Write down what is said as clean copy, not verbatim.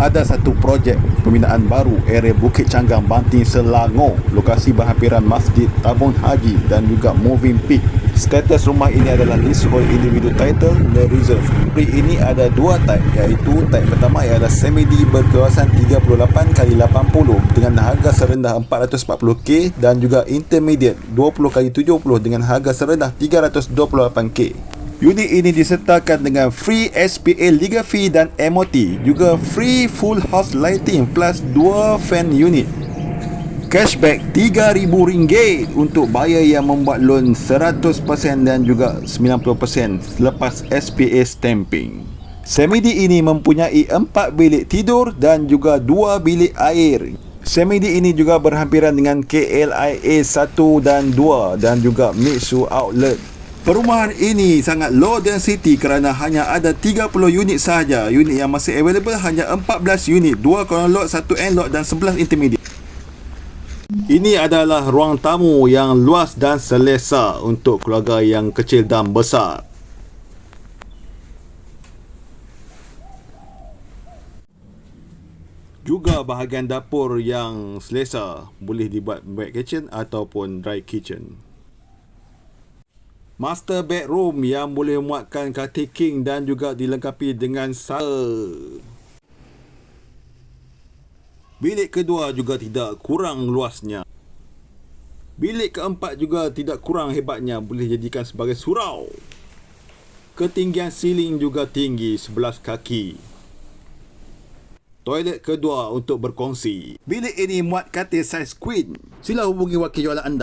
Ada satu projek pembinaan baru area Bukit Canggang, Banting, Selangor, lokasi berhampiran Masjid Tabung Haji dan juga Moving Peak. Status rumah ini adalah leasehold individu title dan reserve. Property ini ada dua type, iaitu type pertama ialah semi-D berkawasan 38x80 dengan harga serendah 440k dan juga intermediate 20x70 dengan harga serendah 328k. Unit ini disertakan dengan free SPA legal fee dan MOT, juga free full house lighting plus 2 fan unit. Cashback RM3,000 untuk buyer yang membuat loan 100% dan juga 90% selepas SPA stamping. Semi-D ini mempunyai 4 bilik tidur dan juga 2 bilik air. Semi-D ini juga berhampiran dengan KLIA 1 dan 2 dan juga Mitsu Outlet. Perumahan ini sangat low density kerana hanya ada 30 unit sahaja. Unit yang masih available hanya 14 unit, 2 corner lot, 1 end lot dan 11 intermediate. Ini adalah ruang tamu yang luas dan selesa untuk keluarga yang kecil dan besar. Juga bahagian dapur yang selesa, boleh dibuat wet kitchen ataupun dry kitchen. Master bedroom yang boleh memuatkan katil king dan juga dilengkapi dengan bilik kedua juga tidak kurang luasnya. Bilik keempat juga tidak kurang hebatnya, boleh dijadikan sebagai surau. Ketinggian siling juga tinggi 11 kaki. Toilet kedua untuk berkongsi. Bilik ini muat katil saiz queen. Sila hubungi wakil jualan anda.